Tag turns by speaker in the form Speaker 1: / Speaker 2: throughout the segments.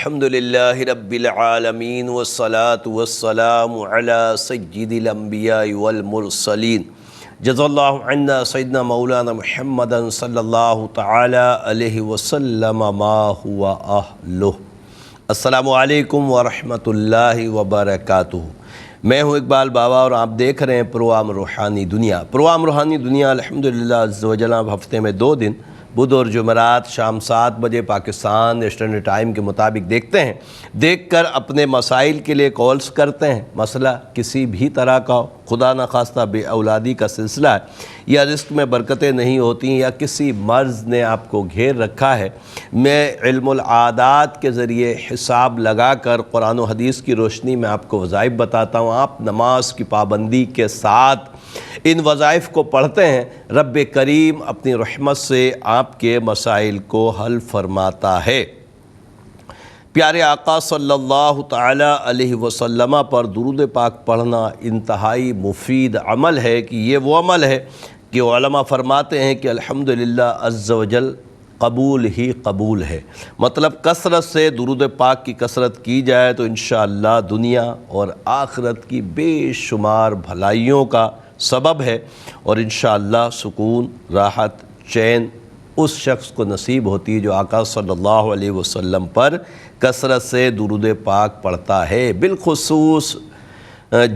Speaker 1: الحمدللہ رب العالمین والصلاة والسلام علی سید الانبیاء والمرسلین جزا اللہ عنا سیدنا مولانا محمد صلی اللہ تعالی علیہ وسلم ما ہوا اہلہ۔ السلام علیکم ورحمۃ اللہ وبرکاتہ۔ میں ہوں اقبال بابا اور آپ دیکھ رہے ہیں پروگرام روحانی دنیا۔ پروگرام روحانی دنیا الحمدللہ عز و جل ہفتے میں 2 دن بدھ اور جمعرات شام 7 بجے پاکستان اسٹینڈرڈ ٹائم کے مطابق دیکھتے ہیں۔ دیکھ کر اپنے مسائل کے لیے کالز کرتے ہیں۔ مسئلہ کسی بھی طرح کا ہو، خدا نخواستہ بے اولادی کا سلسلہ ہے، یا رزق میں برکتیں نہیں ہوتی، یا کسی مرض نے آپ کو گھیر رکھا ہے، میں علم العادات کے ذریعے حساب لگا کر قرآن و حدیث کی روشنی میں آپ کو وظائف بتاتا ہوں۔ آپ نماز کی پابندی کے ساتھ ان وظائف کو پڑھتے ہیں، رب کریم اپنی رحمت سے آپ کے مسائل کو حل فرماتا ہے۔ پیارے آقا صلی اللہ تعالی علیہ وسلم پر درود پاک پڑھنا انتہائی مفید عمل ہے کہ یہ وہ عمل ہے کہ علماء فرماتے ہیں کہ الحمدللہ عز و جل قبول ہی قبول ہے۔ مطلب کثرت سے درود پاک کی کثرت کی جائے تو انشاءاللہ دنیا اور آخرت کی بے شمار بھلائیوں کا سبب ہے، اور انشاءاللہ سکون، راحت، چین اس شخص کو نصیب ہوتی ہے جو آقا صلی اللہ علیہ وسلم پر کثرت سے درود پاک پڑھتا ہے۔ بالخصوص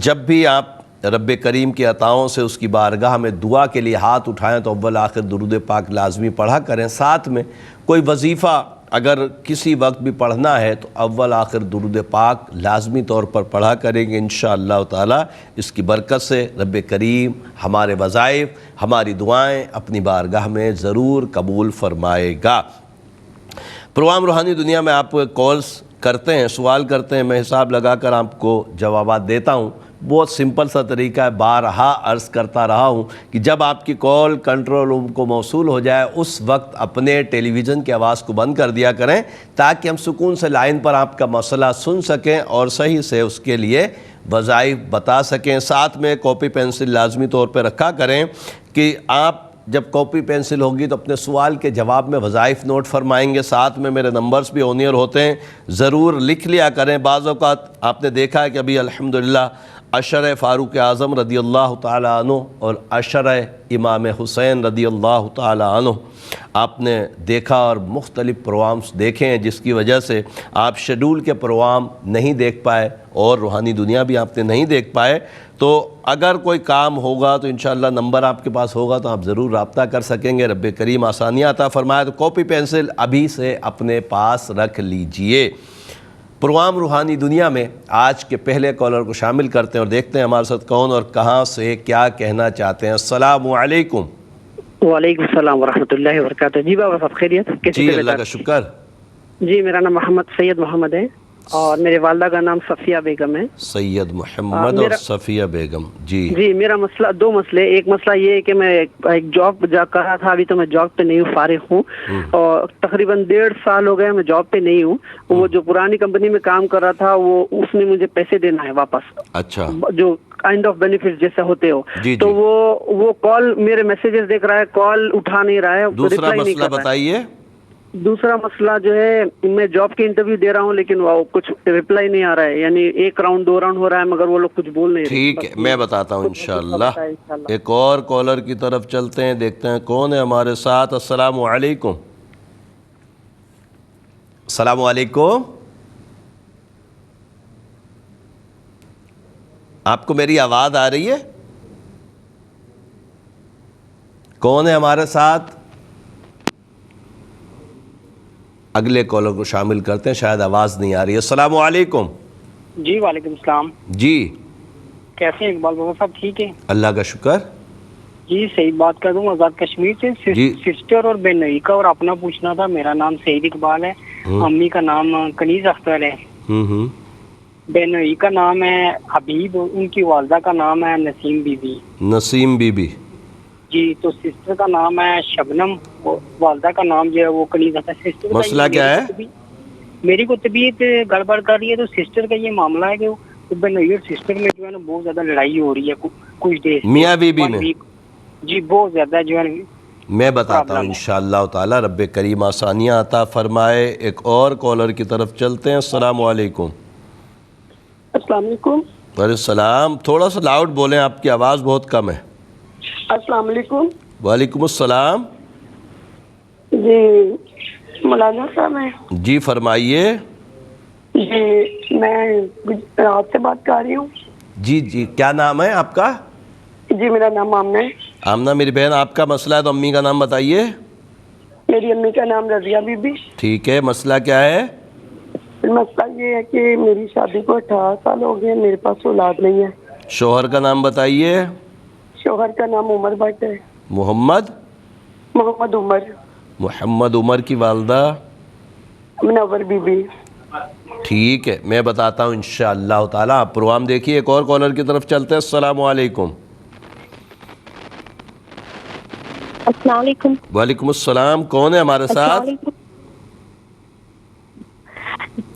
Speaker 1: جب بھی آپ رب کریم کی عطاؤں سے اس کی بارگاہ میں دعا کے لیے ہاتھ اٹھائیں تو اول آخر درود پاک لازمی پڑھا کریں۔ ساتھ میں کوئی وظیفہ اگر کسی وقت بھی پڑھنا ہے تو اول آخر درود پاک لازمی طور پر پڑھا کریں گے۔ انشاءاللہ تعالی اس کی برکت سے رب کریم ہمارے وظائف، ہماری دعائیں اپنی بارگاہ میں ضرور قبول فرمائے گا۔ پروگرام روحانی دنیا میں آپ کالز کرتے ہیں، سوال کرتے ہیں، میں حساب لگا کر آپ کو جوابات دیتا ہوں۔ بہت سمپل سا طریقہ ہے، بارہا عرض کرتا رہا ہوں کہ جب آپ کی کال کنٹرول روم کو موصول ہو جائے اس وقت اپنے ٹیلی ویژن کی آواز کو بند کر دیا کریں تاکہ ہم سکون سے لائن پر آپ کا مسئلہ سن سکیں اور صحیح سے اس کے لیے وظائف بتا سکیں۔ ساتھ میں کاپی پینسل لازمی طور پہ رکھا کریں کہ آپ جب کاپی پینسل ہوگی تو اپنے سوال کے جواب میں وظائف نوٹ فرمائیں گے۔ ساتھ میں میرے نمبرز بھی آن ایئر ہوتے ہیں، ضرور لکھ لیا کریں۔ بعض اوقات آپ نے دیکھا ہے کہ ابھی الحمدللہ عشرہ فاروق اعظم رضی اللہ تعالیٰ عنہ اور عشرہ امام حسین رضی اللہ تعالیٰ عنہ آپ نے دیکھا، اور مختلف پروگرامز دیکھے ہیں جس کی وجہ سے آپ شیڈول کے پروگرام نہیں دیکھ پائے اور روحانی دنیا بھی آپ نے نہیں دیکھ پائے۔ تو اگر کوئی کام ہوگا تو انشاءاللہ نمبر آپ کے پاس ہوگا تو آپ ضرور رابطہ کر سکیں گے۔ رب کریم آسانیاں عطا فرمائے، تو کاپی پینسل ابھی سے اپنے پاس رکھ لیجئے۔ پروگرام روحانی دنیا میں آج کے پہلے کالر کو شامل کرتے ہیں اور دیکھتے ہیں ہمارے ساتھ کون اور کہاں سے کیا کہنا چاہتے ہیں۔ السلام علیکم۔
Speaker 2: وعلیکم السلام ورحمۃ اللہ وبرکاتہ۔ جی بابا صاحب خیریت؟
Speaker 1: جی اللہ کا شکر۔
Speaker 2: جی میرا نام محمد سید محمد ہے اور میرے والدہ کا نام صفیہ بیگم ہے۔
Speaker 1: سید محمد اور صفیہ بیگم۔ جی
Speaker 2: میرا مسئلہ 2 مسئلے، ایک مسئلہ یہ ہے کہ میں ایک جاب کر رہا تھا، ابھی تو میں جاب پہ نہیں ہوں، فارغ ہوں، اور تقریباً 1.5 سال ہو گئے میں جاب پہ نہیں ہوں۔ وہ جو پرانی کمپنی میں کام کر رہا تھا وہ اس نے مجھے پیسے دینا ہے واپس،
Speaker 1: اچھا،
Speaker 2: جو کائنڈ آف بینیفٹ جیسے ہوتے ہو، تو وہ کال میرے میسیجز دیکھ رہا ہے، کال اٹھا نہیں رہا ہے۔
Speaker 1: دوسرا مسئلہ بتائیے۔
Speaker 2: دوسرا مسئلہ جو ہے، میں جاب کے انٹرویو دے رہا ہوں لیکن وہ کچھ رپلائی نہیں آ رہا ہے، یعنی 1 راؤنڈ 2 راؤنڈ ہو رہا ہے مگر وہ لوگ کچھ بول نہیں رہے۔
Speaker 1: ٹھیک ہے، میں بتاتا ہوں انشاءاللہ۔ ایک اور کالر کی طرف چلتے ہیں، دیکھتے ہیں کون ہے ہمارے ساتھ۔ السلام علیکم۔ السلام علیکم، آپ کو میری آواز آ رہی ہے؟ کون ہے ہمارے ساتھ؟ اگلے کالر کو شامل کرتے ہیں، شاید آواز نہیں آ رہی ہے۔ السلام علیکم۔
Speaker 3: جی وعلیکم السلام۔
Speaker 1: جی
Speaker 3: کیسے ہیں اقبال بابا صاحب؟ ٹھیک ہے
Speaker 1: اللہ کا شکر۔
Speaker 3: جی صحیح بات کر رہا ہوں، آزاد کشمیر سے، سسٹر اور بہنوئی کا اور اپنا پوچھنا تھا۔ میرا نام سعید اقبال ہے، امی کا نام کنیز اختر ہے، بہنوئی کا نام ہے حبیب، ان کی والدہ کا نام ہے نسیم بی بی۔
Speaker 1: نسیم بی بی،
Speaker 3: جی تو سسٹر کا نام ہے شبنم، والدہ کا نام جو ہے وہ کنیز اختر۔ سسٹر
Speaker 1: مسئلہ کیا ہے؟
Speaker 3: میری کو طبیعت گڑبڑ کر رہی ہے، تو سسٹر کا یہ معاملہ ہے کہ بہنوئی اور سسٹر میں جو ہے نا بہت زیادہ لڑائی ہو رہی ہے کچھ دیر،
Speaker 1: میاں بی بی میں۔
Speaker 3: جی بہت زیادہ جو ہے
Speaker 1: میں بتاتا ہوں انشاءاللہ تعالی، رب کریم آسانیاں عطا فرمائے۔ ایک اور کالر کی طرف چلتے ہیں۔ السلام علیکم۔
Speaker 4: السلام علیکم۔
Speaker 1: وعلیکم السلام، تھوڑا سا لاؤڈ بولیں، آپ کی آواز بہت کم ہے۔
Speaker 4: السلام علیکم۔
Speaker 1: وعلیکم السلام۔
Speaker 4: جی مولانا صاحب ہیں؟
Speaker 1: جی فرمائیے۔
Speaker 4: جی میں آپ سے بات کر رہی ہوں۔
Speaker 1: جی جی، کیا نام ہے آپ کا؟
Speaker 4: جی میرا نام آمنہ ہے۔
Speaker 1: آمنہ میری بہن، آپ کا مسئلہ ہے تو امی کا نام بتائیے۔
Speaker 4: میری امی کا نام رضیہ بی بی۔
Speaker 1: ٹھیک ہے، مسئلہ کیا ہے؟
Speaker 4: مسئلہ یہ ہے کہ میری شادی کو 18 سال ہو گئے، میرے پاس اولاد نہیں ہے۔
Speaker 1: شوہر کا نام بتائیے۔
Speaker 4: شوہر کا نام عمر بٹ ہے۔
Speaker 1: محمد
Speaker 4: عمر۔
Speaker 1: محمد عمر کی والدہ؟
Speaker 4: منور بی بی۔
Speaker 1: ٹھیک ہے، میں بتاتا ہوں انشاءاللہ تعالی، آپ پروگرام دیکھیے۔ ایک اور کالر کی طرف چلتے ہیں۔ السلام علیکم۔
Speaker 5: السلام علیکم۔
Speaker 1: وعلیکم السلام، کون ہے ہمارے ساتھ؟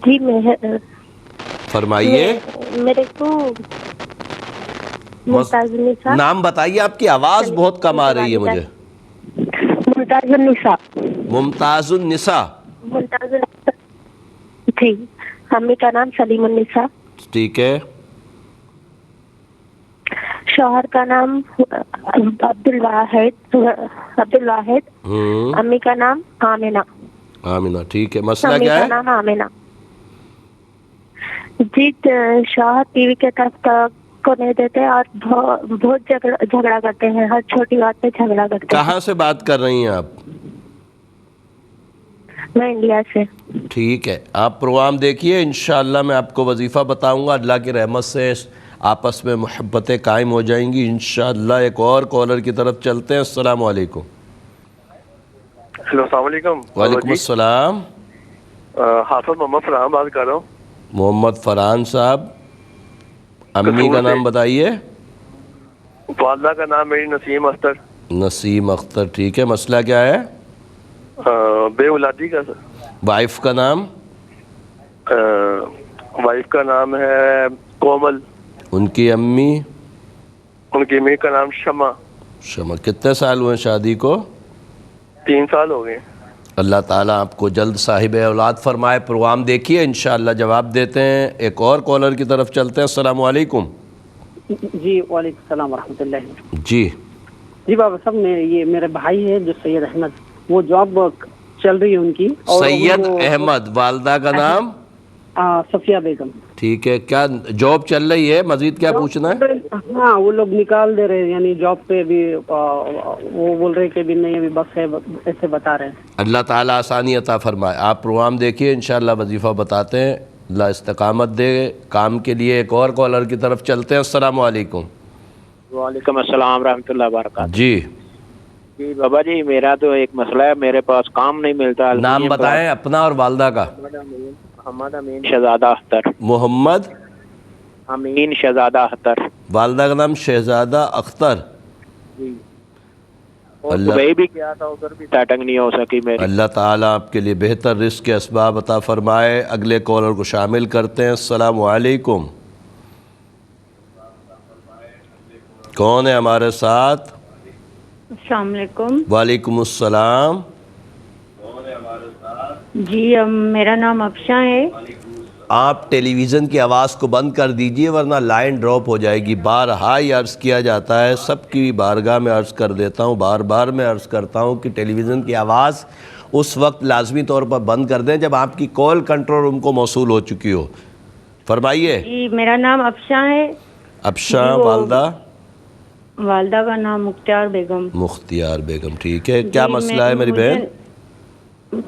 Speaker 5: جی
Speaker 1: فرمائیے۔
Speaker 5: میرے کو ممتاز النساء۔
Speaker 1: نام بتائیے، آپ کی آواز بہت کم آ رہی ہے مجھے۔
Speaker 5: ممتاز النساء۔
Speaker 1: ممتاز النساء۔
Speaker 5: ممتاز النساء جی، امی کا نام سلیم النساء۔
Speaker 1: ٹھیک ہے۔
Speaker 5: شوہر کا نام عبد الواحد۔ امی کا نام آمنہ۔
Speaker 1: آمنہ، ٹھیک ہے۔ مسئلہ
Speaker 5: امی
Speaker 1: کیا
Speaker 5: کا
Speaker 1: ہے؟
Speaker 5: نام آمنہ۔ جی شوہر ٹی وی کے طرف کو نہیں دیتے اور بہت جھگڑا کرتے ہیں، ہر چھوٹی بات پہ جھگڑا کرتے ہیں۔
Speaker 1: کہاں سے بات کر رہی ہیں آپ؟
Speaker 5: میں انڈیا سے۔
Speaker 1: ٹھیک ہے، آپ پروگرام دیکھیے، انشاءاللہ میں آپ کو وظیفہ بتاؤں گا، اللہ کی رحمت سے آپس میں محبتیں قائم ہو جائیں گی انشاءاللہ۔ ایک اور کالر کی طرف چلتے ہیں۔ السلام علیکم۔
Speaker 6: ہیلو، السلام علیکم۔
Speaker 1: وعلیکم السلام۔
Speaker 6: حافظ محمد فرحان بات کر رہا ہوں۔
Speaker 1: محمد فرحان صاحب، امی کا نام بتائیے۔
Speaker 6: والدہ کا نام میری نسیم اختر۔
Speaker 1: نسیم اختر، ٹھیک ہے۔ مسئلہ کیا ہے؟
Speaker 6: بے اولادی کا سر۔
Speaker 1: وائف کا نام؟
Speaker 6: وائف کا نام ہے کومل۔
Speaker 1: ان کی امی؟
Speaker 6: ان کی امی کا نام شمع۔
Speaker 1: شمع، کتنے سال ہوئے شادی کو؟
Speaker 6: 3 سال ہو گئے۔
Speaker 1: اللہ تعالیٰ آپ کو جلد صاحب اولاد فرمائے۔ پروگرام دیکھیے، انشاءاللہ جواب دیتے ہیں۔ ایک اور کالر کی طرف چلتے ہیں۔ السلام علیکم۔
Speaker 2: جی وعلیکم السلام ورحمۃ اللہ۔
Speaker 1: جی
Speaker 2: جی بابا صاحب، یہ میرے بھائی ہے جو سید احمد، وہ جاب چل رہی ہے ان کی۔
Speaker 1: سید احمد، والدہ کا نام؟
Speaker 2: صفیہ بیگم۔
Speaker 1: ٹھیک ہے، کیا جاب چل رہی ہے؟ مزید کیا پوچھنا ہے؟
Speaker 2: ہاں، وہ لوگ نکال دے رہے ہیں، یعنی جاب پہ بھی وہ بول رہے کہ بھی نہیں ابھی بس ہے، ایسے بتا رہے ہیں۔
Speaker 1: اللہ تعالیٰ آسانی عطا فرمائے۔ آپ پروگرام دیکھیے، انشاءاللہ وظیفہ بتاتے ہیں، اللہ استقامت دے کام کے لیے۔ ایک اور کالر کی طرف چلتے ہیں۔ السلام علیکم۔
Speaker 7: وعلیکم السلام ورحمۃ اللہ وبرکاتہ۔
Speaker 1: جی
Speaker 7: جی بابا جی، میرا تو ایک مسئلہ ہے، میرے پاس کام نہیں ملتا۔
Speaker 1: نام بتائیں اپنا اور والدہ کا۔
Speaker 7: محمد امین شہزادہ اختر۔
Speaker 1: محمد
Speaker 7: امین شہزادہ اختر۔
Speaker 1: والدہ کا نام شہزادہ اختر۔
Speaker 7: جی، اور دبئی بھی کیا تھا، ادھر بھی سیٹنگ نہیں ہو سکی میری۔
Speaker 1: اللہ تعالیٰ آپ کے لیے بہتر رزق کے اسباب عطا فرمائے۔ اگلے کالر کو شامل کرتے ہیں۔ السلام علیکم، کون ہے ہمارے ساتھ؟
Speaker 8: السلام علیکم۔
Speaker 1: وعلیکم السلام۔
Speaker 8: جی میرا نام افشاں ہے۔
Speaker 1: آپ ٹیلی ویژن کی آواز کو بند کر دیجئے ورنہ لائن ڈراپ ہو جائے گی۔ بارہا ہی عرض کیا جاتا ہے، سب کی بارگاہ میں عرض کر دیتا ہوں، بار بار میں عرض کرتا ہوں کہ ٹیلی ویژن کی آواز اس وقت لازمی طور پر بند کر دیں جب آپ کی کال کنٹرول روم کو موصول ہو چکی ہو۔ فرمائیے۔
Speaker 8: جی میرا نام افشاں ہے۔
Speaker 1: افشاں، والدہ؟
Speaker 8: والدہ کا نام مختار بیگم۔
Speaker 1: مختار بیگم، ٹھیک ہے۔ کیا مسئلہ ہے میری بہن؟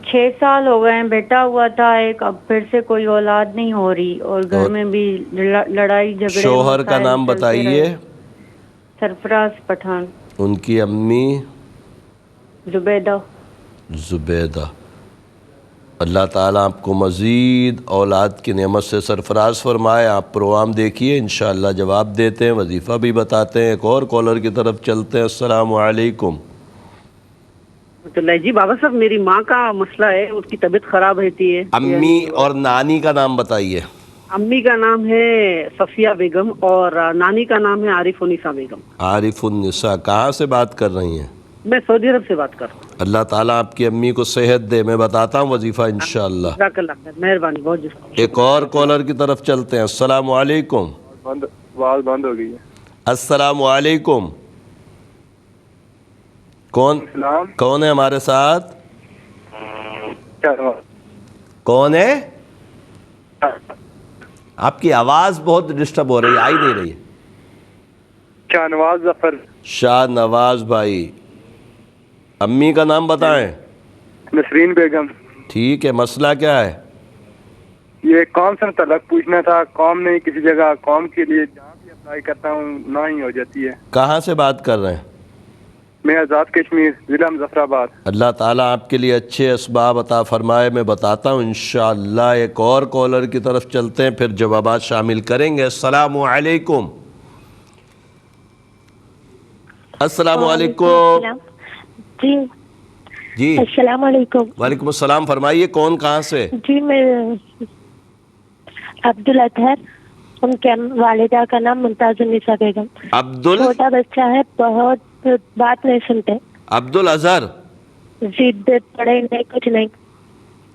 Speaker 8: 6 سال ہو گئے ہیں، بیٹا ہوا تھا ایک، اب پھر سے کوئی اولاد نہیں ہو رہی، اور گھر میں بھی لڑائی جھگڑے۔
Speaker 1: شوہر کا نام بتائیے۔
Speaker 8: سرفراز پٹھان۔
Speaker 1: ان کی امی؟
Speaker 8: زبیدہ۔
Speaker 1: زبیدہ۔ اللہ تعالیٰ آپ کو مزید اولاد کی نعمت سے سرفراز فرمائے۔ آپ پروگرام دیکھیے، انشاءاللہ جواب دیتے ہیں، وظیفہ بھی بتاتے ہیں۔ ایک اور کالر کی طرف چلتے ہیں۔ السلام علیکم۔
Speaker 2: جی بابا صاحب، میری ماں کا مسئلہ ہے، اس کی طبیعت خراب رہتی ہے۔
Speaker 1: امی اور نانی کا نام بتائیے۔
Speaker 2: امی کا نام ہے صفیہ بیگم اور نانی کا نام ہے عارف النساء بیگم۔
Speaker 1: عارف النساء، کہاں سے بات کر رہی ہیں؟
Speaker 2: میں سعودی عرب سے بات کر رہا ہوں.
Speaker 1: اللہ تعالیٰ آپ کی امی کو صحت دے. میں بتاتا ہوں وظیفہ انشاءاللہ.
Speaker 2: جزاک اللہ خیر، مہربانی بہت جزاک.
Speaker 1: ایک اور کالر کی طرف چلتے ہیں. السلام علیکم.
Speaker 6: آواز بند ہو گئی ہے.
Speaker 1: السلام علیکم. کون ہے ہمارے ساتھ؟ کون ہے؟ آپ کی آواز بہت ڈسٹرب ہو رہی ہے، آئی نہیں رہی ہے.
Speaker 6: شاہ نواز ظفر.
Speaker 1: شاہ نواز بھائی، امی کا نام بتائیں.
Speaker 6: نسرین بیگم.
Speaker 1: ٹھیک ہے، مسئلہ کیا ہے؟
Speaker 6: یہ قوم سے متعلق پوچھنا تھا. قوم نہیں، کسی جگہ قوم کے لیے جہاں بھی اپلائی کرتا ہوں نہ ہی ہو جاتی ہے.
Speaker 1: کہاں سے بات کر رہے ہیں؟
Speaker 6: میں آزاد کشمیر، ضلع مظفر آباد.
Speaker 1: اللہ تعالیٰ آپ کے لیے اچھے اسباب عطا فرمائے. میں بتاتا ہوں انشاءاللہ. ایک اور کالر کی طرف چلتے ہیں، پھر جوابات شامل کریں گے. السلام علیکم. السلام علیکم.
Speaker 5: جی
Speaker 1: جی
Speaker 5: السلام علیکم.
Speaker 1: وعلیکم السلام. فرمائیے کون کہاں سے؟
Speaker 5: جی میں عبدالاطہر، ان کے والدہ کا نام ممتاز النساء بیگم. چھوٹا بچہ ہے، بہت بات نہیں سنتے.
Speaker 1: عبدالاظہر
Speaker 5: ضد پڑھے نہیں، کچھ نہیں.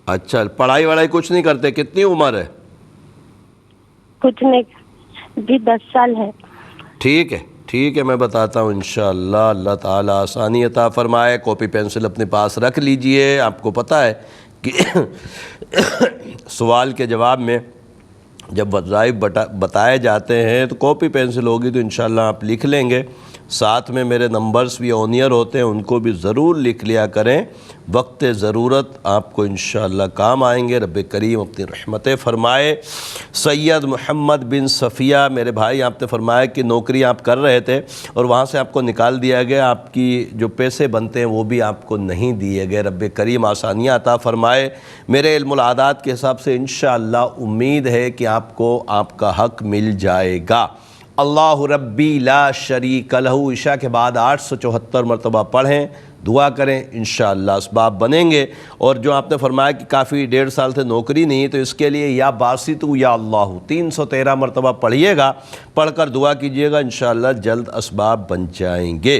Speaker 1: اچھا، پڑھائی وڑھائی کچھ نہیں کرتے. کتنی عمر ہے؟
Speaker 5: کچھ نہیں جی، 10 سال ہے.
Speaker 1: ٹھیک ہے ٹھیک ہے، میں بتاتا ہوں انشاءاللہ. اللہ تعالیٰ آسانی عطا فرمائے. کاپی پینسل اپنے پاس رکھ لیجئے. آپ کو پتہ ہے کہ سوال کے جواب میں جب وظائف بتائے جاتے ہیں تو کاپی پینسل ہوگی تو انشاءاللہ آپ لکھ لیں گے. ساتھ میں میرے نمبرز بھی آنیئر ہوتے ہیں، ان کو بھی ضرور لکھ لیا کریں. وقت ضرورت آپ کو انشاءاللہ کام آئیں گے. رب کریم اپنی رحمتیں فرمائے. سید محمد بن صفیہ، میرے بھائی، آپ نے فرمایا کہ نوکری آپ کر رہے تھے اور وہاں سے آپ کو نکال دیا گیا. آپ کی جو پیسے بنتے ہیں وہ بھی آپ کو نہیں دیے گئے. رب کریم آسانیاں عطا فرمائے. میرے علم العادات کے حساب سے انشاءاللہ امید ہے کہ آپ کو آپ کا حق مل جائے گا. اللہ ربی لا شریک لہ عشاء کے بعد 874 مرتبہ پڑھیں، دعا کریں، انشاءاللہ اسباب بنیں گے. اور جو آپ نے فرمایا کہ کافی 1.5 سال سے نوکری نہیں، تو اس کے لیے یا باسطو یا اللہ 313 مرتبہ پڑھیے گا. پڑھ کر دعا کیجئے گا، انشاءاللہ جلد اسباب بن جائیں گے.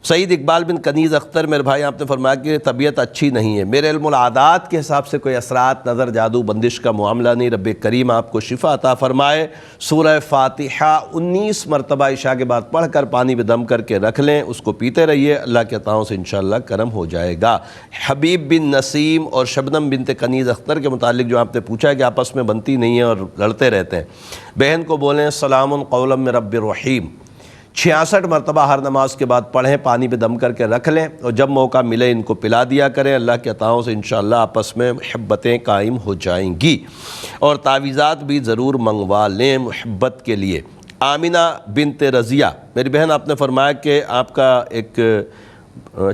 Speaker 1: سعید اقبال بن کنیز اختر، میرے بھائی، آپ نے فرمایا کہ طبیعت اچھی نہیں ہے. میرے علم العادات کے حساب سے کوئی اثرات، نظر، جادو، بندش کا معاملہ نہیں. رب کریم آپ کو شفا عطا فرمائے. سورہ فاتحہ 19 مرتبہ عشاء کے بعد پڑھ کر پانی میں دم کر کے رکھ لیں، اس کو پیتے رہیے. اللہ کے عطاؤں سے انشاءاللہ کرم ہو جائے گا. حبیب بن نسیم اور شبنم بنت کنیز اختر کے متعلق جو آپ نے پوچھا کہ آپس میں بنتی نہیں ہیں اور لڑتے رہتے ہیں، بہن کو بولیں سلام قولا من رب الرحیم. 66 مرتبہ ہر نماز کے بعد پڑھیں، پانی پہ دم کر کے رکھ لیں اور جب موقع ملے ان کو پلا دیا کریں. اللہ کے عطاؤں سے انشاءاللہ آپس میں محبتیں قائم ہو جائیں گی. اور تعویذات بھی ضرور منگوا لیں محبت کے لیے. آمنہ بنت رضیہ، میری بہن، آپ نے فرمایا کہ آپ کا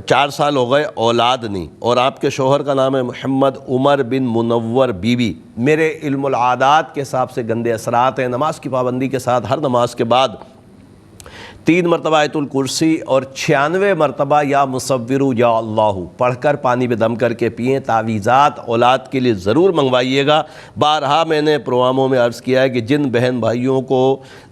Speaker 1: 4 سال ہو گئے اولاد نہیں، اور آپ کے شوہر کا نام ہے محمد عمر بن منور بی بی. میرے علم العادات کے حساب سے گندے اثرات ہیں. نماز کی پابندی کے ساتھ ہر نماز کے بعد 3 مرتبہ آیت الکرسی اور 96 مرتبہ یا مصورو یا اللہ پڑھ کر پانی پہ دم کر کے پئیں. تعویذات اولاد کے لیے ضرور منگوائیے گا. بارہا میں نے پروگراموں میں عرض کیا ہے کہ جن بہن بھائیوں کو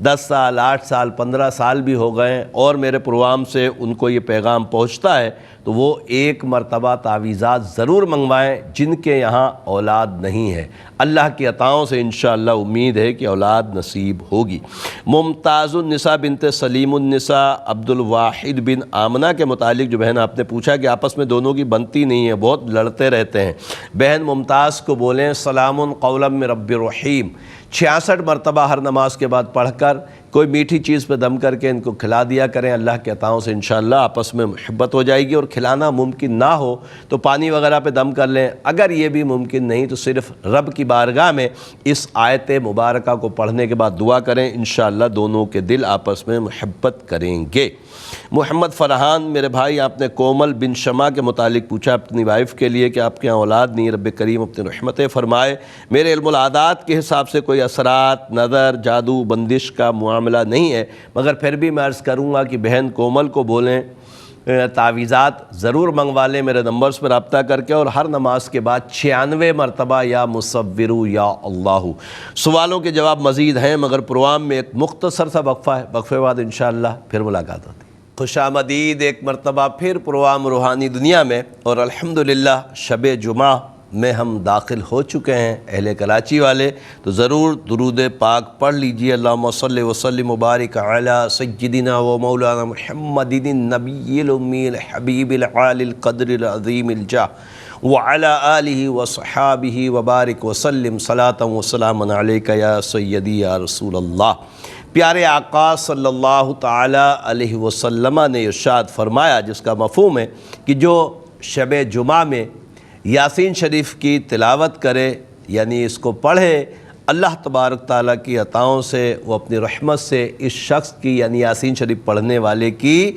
Speaker 1: 10 سال 8 سال 15 سال بھی ہو گئے اور میرے پروگرام سے ان کو یہ پیغام پہنچتا ہے تو وہ 1 مرتبہ تعویذات ضرور منگوائیں جن کے یہاں اولاد نہیں ہے. اللہ کی عطاؤں سے انشاءاللہ امید ہے کہ اولاد نصیب ہوگی. ممتاز النساء بنت سلیم النساء عبد الواحد بن آمنہ کے متعلق جو بہن آپ نے پوچھا کہ آپس میں دونوں کی بنتی نہیں ہے، بہت لڑتے رہتے ہیں، بہن ممتاز کو بولیں سلام قولا من رب الرحیم. 66 مرتبہ ہر نماز کے بعد پڑھ کر کوئی میٹھی چیز پہ دم کر کے ان کو کھلا دیا کریں. اللہ کے عطاؤں سے انشاءاللہ آپس میں محبت ہو جائے گی. اور کھلانا ممکن نہ ہو تو پانی وغیرہ پہ دم کر لیں. اگر یہ بھی ممکن نہیں تو صرف رب کی بارگاہ میں اس آیت مبارکہ کو پڑھنے کے بعد دعا کریں، انشاءاللہ دونوں کے دل آپس میں محبت کریں گے. محمد فرحان، میرے بھائی، آپ نے کومل بن شمع کے متعلق پوچھا اپنی وائف کے لیے کہ آپ کے یہاں اولاد نہیں. رب کریم اپنی رحمتیں فرمائے. میرے علم العادات کے حساب سے کوئی اثرات، نظر، جادو، بندش کا معاملہ نہیں ہے، مگر پھر بھی میں عرض کروں گا کہ بہن کومل کو بولیں تعویذات ضرور منگوا لیں میرے نمبرز پر رابطہ کر کے، اور ہر نماز کے بعد 96 مرتبہ یا مصورو یا اللہ. سوالوں کے جواب مزید ہیں مگر پروگرام میں ایک مختصر سا وقفہ ہے، وقفے بعد انشاءاللہ پھر ملاقات ہوتی ہے. خوش آمدید ایک مرتبہ پھر پروگرام روحانی دنیا میں، اور الحمدللہ شب جمعہ میں ہم داخل ہو چکے ہیں اہل کراچی والے، تو ضرور درود پاک پڑھ لیجئے۔ اللہم صلی وسلم مبارک علی سیدنا و مولانا محمد النبی الامی الحبیب العالی القدر العظیم الجاہ وعلی آلہ وصحابہ وبارک وسلم صلاۃ و سلام علیک یا سیدی یا رسول اللہ۔ پیارے آقا صلی اللہ تعالی علیہ وسلم نے ارشاد فرمایا، جس کا مفہوم ہے کہ جو شب جمعہ میں یاسین شریف کی تلاوت کرے، یعنی اس کو پڑھے، اللہ تبارک تعالیٰ کی عطاؤں سے وہ اپنی رحمت سے اس شخص کی، یعنی یاسین شریف پڑھنے والے کی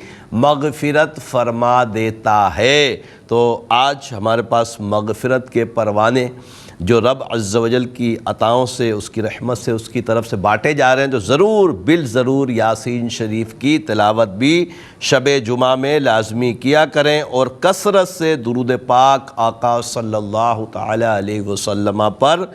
Speaker 1: مغفرت فرما دیتا ہے۔ تو آج ہمارے پاس مغفرت کے پروانے جو رب عز و جل کی عطاؤں سے، اس کی رحمت سے، اس کی طرف سے بانٹے جا رہے ہیں، تو ضرور بالضرور یاسین شریف کی تلاوت بھی شب جمعہ میں لازمی کیا کریں، اور کثرت سے درود پاک آقا صلی اللہ تعالی علیہ وسلم پر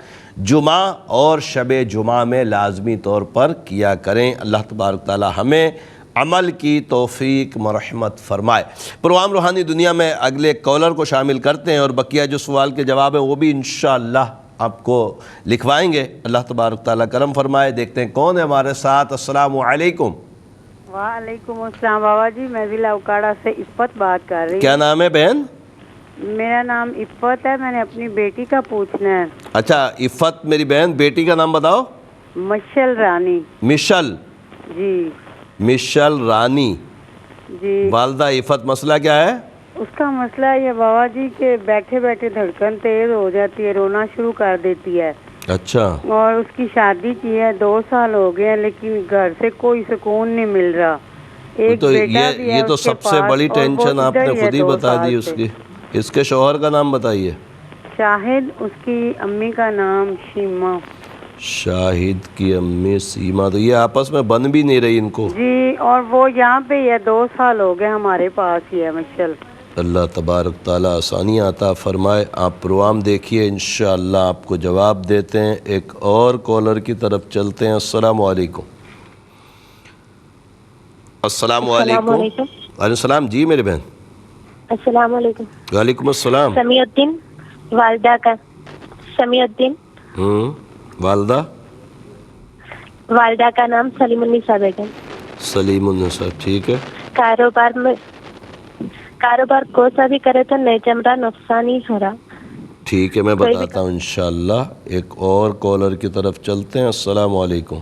Speaker 1: جمعہ اور شب جمعہ میں لازمی طور پر کیا کریں۔ اللہ تبارک تعالی ہمیں عمل کی توفیق مرحمت فرمائے۔ پروگرام روحانی دنیا میں اگلے کالر کو شامل کرتے ہیں، اور بقیہ جو سوال کے جواب ہیں وہ بھی انشاءاللہ آپ کو لکھوائیں گے۔ اللہ تبارک تعالیٰ کرم فرمائے۔ دیکھتے ہیں کون ہے ہمارے ساتھ۔ السلام علیکم۔
Speaker 8: وعلیکم السلام بابا جی، میں ضلع اوکاڑا سے عفت بات کر رہی ہوں۔
Speaker 1: کیا نام ہے بہن؟
Speaker 8: میرا نام عفت ہے، میں نے اپنی بیٹی کا پوچھنا ہے۔
Speaker 1: اچھا عفت میری بہن، بیٹی کا نام بتاؤ۔
Speaker 8: مشل رانی۔
Speaker 1: مشل؟
Speaker 8: جی
Speaker 1: مشل رانی
Speaker 8: جی۔
Speaker 1: والدہ عفت، مسئلہ کیا ہے؟
Speaker 8: اس کا مسئلہ یہ بابا جی کہ بیٹھے بیٹھے دھڑکن تیز ہو جاتی ہے، رونا شروع کر دیتی ہے۔
Speaker 1: اچھا۔
Speaker 8: اور اس کی شادی کی ہے، 2 سال ہو گئے ہیں، لیکن گھر سے کوئی سکون نہیں مل رہا۔ ایک
Speaker 1: تو
Speaker 8: بیٹا بھی ہے
Speaker 1: یہ تو
Speaker 8: اس کے
Speaker 1: سب سے
Speaker 8: پاس،
Speaker 1: بڑی
Speaker 8: اور وہ
Speaker 1: ٹینشن آپ
Speaker 8: ادھر
Speaker 1: نے
Speaker 8: ہی ہے
Speaker 1: خود ہی
Speaker 8: 2
Speaker 1: بتا دی
Speaker 8: سال
Speaker 1: اس
Speaker 8: سے۔
Speaker 1: کی۔ اس کے شوہر کا نام بتائیے۔
Speaker 8: شاہد، اس کی امی کا نام شیما۔
Speaker 1: شاہد کی امی سیما، تو یہ آپس میں بن بھی نہیں رہی ان کو۔
Speaker 8: جی، اور وہ یہاں پہ ہی ہے، 2 سال ہو گئے ہمارے پاس ہی ہے مشل۔
Speaker 1: اللہ تبارک تعالیٰ آسانیاں عطا فرمائے۔ آپ پروگرام دیکھیے، انشاءاللہ آپ کو جواب دیتے ہیں۔ ایک اور کالر کی طرف چلتے ہیں۔ السلام علیکم۔ السلام علیکم۔ وعلیکم السلام۔ جی میرے بہن۔
Speaker 5: السلام علیکم۔
Speaker 1: وعلیکم السلام۔
Speaker 5: سمیع الدین والدہ کا، سمیع الدین
Speaker 1: والدہ؟
Speaker 5: والدہ کا نام سلیم النساء بیگم۔
Speaker 1: سلیم النساء، ٹھیک ہے۔
Speaker 5: کاروبار کو سا بھی کرے تو نئے چمڑا نقصانی ہو رہا۔
Speaker 1: ٹھیک ہے، میں بتاتا ہوں انشاءاللہ۔ ایک اور کالر کی طرف چلتے ہیں۔ السلام علیکم۔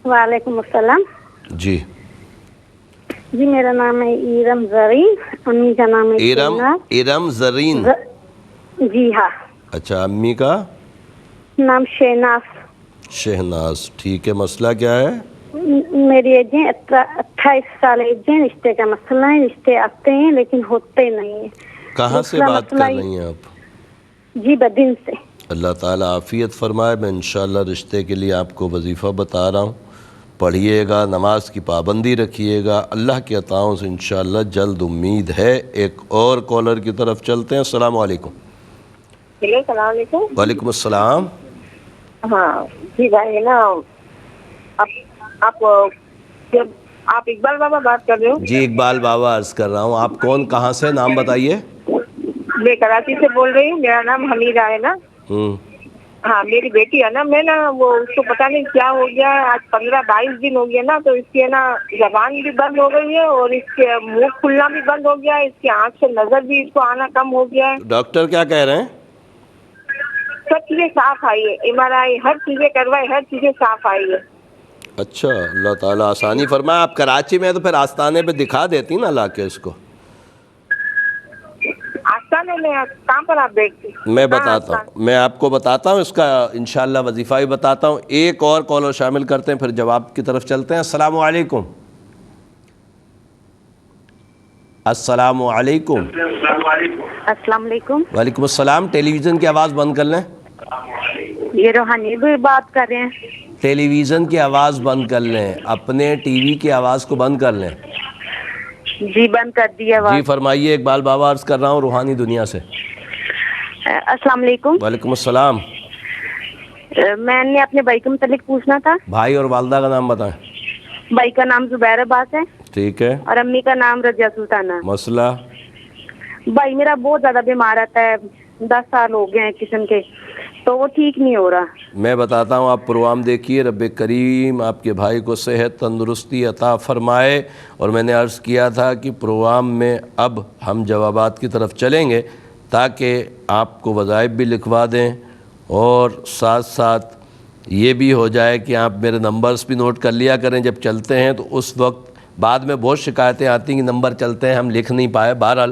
Speaker 5: وعلیکم السلام۔
Speaker 1: جی
Speaker 5: جی، میرا نام ہے ایرم زرین، امی کا نام ہے
Speaker 1: ایرم زرین؟
Speaker 5: جی ہاں۔
Speaker 1: اچھا، امی کا
Speaker 5: نام شہناز۔
Speaker 1: شہناز، ٹھیک ہے۔ مسئلہ کیا ہے؟
Speaker 5: میری ایج ہے 28 سال ایج ہے۔ رشتے کا مسئلہ ہے، رشتے آتے ہیں لیکن ہوتے نہیں ہیں۔
Speaker 1: کہاں سے بات کر رہی ہیں آپ؟
Speaker 5: جی بدین سے۔
Speaker 1: اللہ تعالیٰ عافیت فرمائے۔ میں انشاءاللہ رشتے کے لیے آپ کو وظیفہ بتا رہا ہوں، پڑھیے گا، نماز کی پابندی رکھیے گا، اللہ کی عطاؤں سے انشاءاللہ جلد امید ہے۔ ایک اور کالر کی طرف چلتے ہیں۔ السلام علیکم۔
Speaker 4: ہیلو، السلام علیکم۔
Speaker 1: وعلیکم السلام۔
Speaker 4: ہاں جی بھائی، نا آپ اقبال بابا بات کر رہے ہو؟
Speaker 1: جی اقبال بابا عرض کر رہا ہوں۔ آپ کون، کہاں سے، نام بتائیے۔
Speaker 4: میں کراچی سے بول رہی ہوں، میرا نام حمیدہ ہے نا۔ ہاں، میری بیٹی ہے نا، میں نا وہ اس کو پتہ نہیں کیا ہو گیا ہے، آج 15-22 دن ہو گیا نا، تو اس کی ہے نا زبان بھی بند ہو گئی ہے، اور اس کے منہ کھلنا بھی بند ہو گیا ہے، اس کی آنکھ سے نظر بھی اس کو آنا کم ہو گیا ہے۔
Speaker 1: ڈاکٹر کیا کہہ رہے ہیں؟
Speaker 4: سب چیزیں صاف آئی ہے، MRI ہر چیزیں کروائی، ہر چیزیں صاف آئی ہے۔
Speaker 1: اچھا، اللہ تعالیٰ آسانی فرمائے۔ آپ کراچی میں تو پھر آستانے پہ دکھا دیتی نا لا کے اس کو۔
Speaker 4: آستانے میں کہاں پر آپ بیٹھتی؟
Speaker 1: میں بتاتا ہوں، میں آپ کو بتاتا ہوں، اس کا انشاءاللہ وظیفہ بھی بتاتا ہوں۔ ایک اور کالر شامل کرتے ہیں، پھر جواب کی طرف چلتے ہیں۔ السلام علیکم۔ السلام علیکم۔
Speaker 5: السلام علیکم۔
Speaker 1: وعلیکم السلام۔ ٹیلی ویژن کی آواز بند کر لیں۔
Speaker 5: یہ روحانی بھی بات کر رہے ہیں۔
Speaker 1: ٹیلی ویژن کی آواز بند کر لیں، اپنے ٹی وی کی آواز کو بند کر لیں۔
Speaker 5: جی بند کر دیا۔
Speaker 1: جی فرمائیے، اقبال بابا عرض کر رہا ہوں روحانی دنیا سے۔
Speaker 5: السلام علیکم۔
Speaker 1: وعلیکم السلام۔
Speaker 5: میں نے اپنے بھائی کے متعلق پوچھنا تھا۔
Speaker 1: بھائی اور والدہ کا نام بتائیں۔
Speaker 5: بھائی کا نام زبیر عباس ہے۔
Speaker 1: ٹھیک ہے.
Speaker 5: اور امی کا نام رضیہ سلطانہ.
Speaker 1: مسئلہ؟
Speaker 5: بھائی میرا بہت زیادہ بیمار رہتا ہے, 10 سال ہو گئے ہیں قسم کے, تو وہ ٹھیک نہیں ہو رہا.
Speaker 1: میں بتاتا ہوں, آپ پروگرام دیکھیے, رب کریم آپ کے بھائی کو صحت تندرستی عطا فرمائے. اور میں نے عرض کیا تھا کہ پروگرام میں اب ہم جوابات کی طرف چلیں گے تاکہ آپ کو وظائف بھی لکھوا دیں اور ساتھ ساتھ یہ بھی ہو جائے کہ آپ میرے نمبرز بھی نوٹ کر لیا کریں جب چلتے ہیں, تو اس وقت بعد میں بہت شکایتیں آتی ہیں کہ نمبر چلتے ہیں ہم لکھ نہیں پائے. بہرحال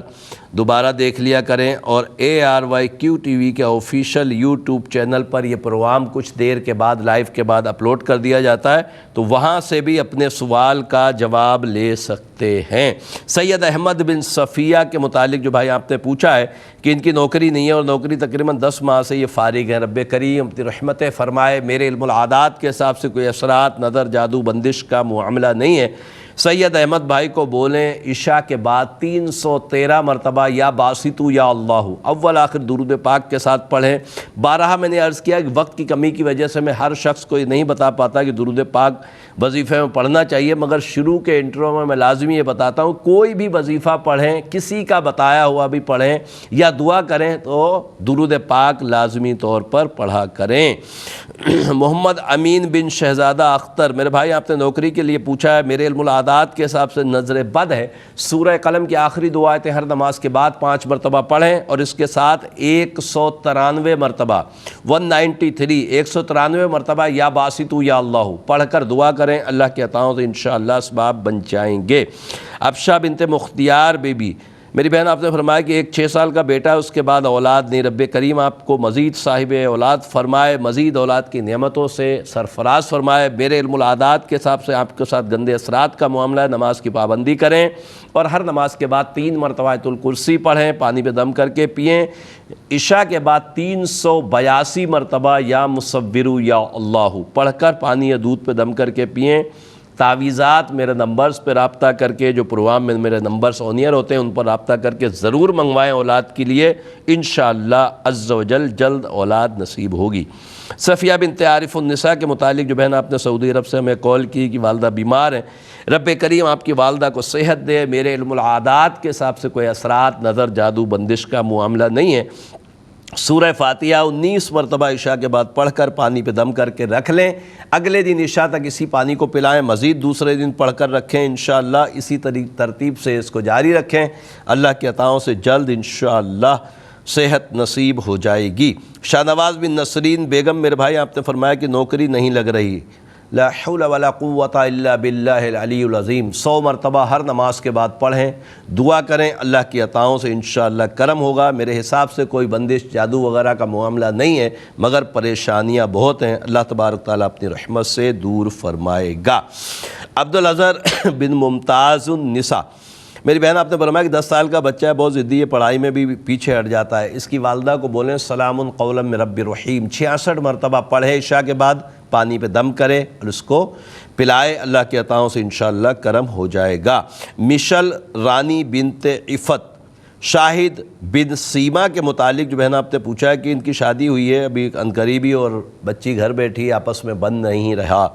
Speaker 1: دوبارہ دیکھ لیا کریں. اور ARYQ TV کے آفیشیل یوٹیوب چینل پر یہ پروگرام کچھ دیر کے بعد لائیو کے بعد اپلوڈ کر دیا جاتا ہے, تو وہاں سے بھی اپنے سوال کا جواب لے سکتے ہیں. سید احمد بن صفیہ کے متعلق جو بھائی آپ نے پوچھا ہے کہ ان کی نوکری نہیں ہے اور نوکری تقریباً 10 ماہ سے یہ فارغ ہیں. رب کریم اپنی رحمت فرمائے. میرے علم العادات کے حساب سے کوئی اثرات, نظر, جادو, بندش کا معاملہ نہیں ہے. سید احمد بھائی کو بولیں عشاء کے بعد 313 مرتبہ یا باسطو یا اللہ اول آخر درود پاک کے ساتھ پڑھیں. بارہا میں نے عرض کیا کہ وقت کی کمی کی وجہ سے میں ہر شخص کو یہ نہیں بتا پاتا کہ درود پاک وظیفے میں پڑھنا چاہیے, مگر شروع کے انٹرو میں لازمی یہ بتاتا ہوں, کوئی بھی وظیفہ پڑھیں, کسی کا بتایا ہوا بھی پڑھیں یا دعا کریں تو درود پاک لازمی طور پر پڑھا کریں. محمد امین بن شہزادہ اختر, میرے بھائی آپ نے نوکری کے لیے پوچھا ہے. میرے علم العادات کے حساب سے نظر بد ہے. سورہ قلم کی آخری دو آیتیں ہر نماز کے بعد 5 مرتبہ پڑھیں اور اس کے ساتھ 193 مرتبہ 193 مرتبہ یا باسطو یا اللہ پڑھ کر دعا کریں. اللہ کے عطاؤں سے انشاءاللہ اسباب بن جائیں گے. افشا بنت مختیار بی بی, میری بہن آپ نے فرمایا کہ ایک 6 سال کا بیٹا ہے, اس کے بعد اولاد نہیں. رب کریم آپ کو مزید صاحب اولاد فرمائے, مزید اولاد کی نعمتوں سے سرفراز فرمائے. میرے علم العادات کے حساب سے آپ کے ساتھ گندے اثرات کا معاملہ ہے. نماز کی پابندی کریں اور ہر نماز کے بعد 3 مرتبہ آیت الکرسی پڑھیں, پانی پہ دم کر کے پئیں. عشاء کے بعد 382 مرتبہ یا مصورو یا اللہ پڑھ کر پانی یا دودھ پہ دم کر کے پئیں. تعویذات میرے نمبرز پہ رابطہ کر کے, جو پروگرام میں میرے نمبرز اونیئر ہوتے ہیں ان پر رابطہ کر کے ضرور منگوائیں اولاد کے لیے. انشاءاللہ عز و جل جلد اولاد نصیب ہوگی. صفیہ بنت عارف النساء کے متعلق جو بہن آپ نے سعودی عرب سے ہمیں کال کی کہ والدہ بیمار ہیں, رب کریم آپ کی والدہ کو صحت دے. میرے علم العادات کے حساب سے کوئی اثرات, نظر, جادو, بندش کا معاملہ نہیں ہے. سورہ فاتحہ 19 مرتبہ عشاء کے بعد پڑھ کر پانی پہ دم کر کے رکھ لیں. اگلے دن عشاء تک اسی پانی کو پلائیں, مزید دوسرے دن پڑھ کر رکھیں. انشاءاللہ اسی ترتیب سے اس کو جاری رکھیں. اللہ کے عطاؤں سے جلد انشاءاللہ صحت نصیب ہو جائے گی. شاہ نواز بن نسرین بیگم, میرے بھائی آپ نے فرمایا کہ نوکری نہیں لگ رہی. لا حول ولا قوت الا باللہ العلی العظیم 100 مرتبہ ہر نماز کے بعد پڑھیں, دعا کریں. اللہ کی عطاؤں سے انشاءاللہ کرم ہوگا. میرے حساب سے کوئی بندش, جادو وغیرہ کا معاملہ نہیں ہے, مگر پریشانیاں بہت ہیں. اللہ تبارک تعالیٰ اپنی رحمت سے دور فرمائے گا. عبدالعزر بن ممتاز النساء, میری بہن آپ نے فرمایا کہ 10 سال کا بچہ ہے, بہت ضدی ہے, پڑھائی میں بھی پیچھے ہٹ جاتا ہے. اس کی والدہ کو بولیں سلام قولا من رب رحیم 66 مرتبہ پڑھے, عشاء کے بعد پانی پہ دم کرے اور اس کو پلائے. اللہ کے عطاؤں سے انشاءاللہ کرم ہو جائے گا. مشل رانی بنت عفت شاہد بن سیما کے متعلق جو بہن آپ نے پوچھا ہے کہ ان کی شادی ہوئی ہے ابھی عنقریبی اور بچی گھر بیٹھی, آپس میں بن نہیں رہا.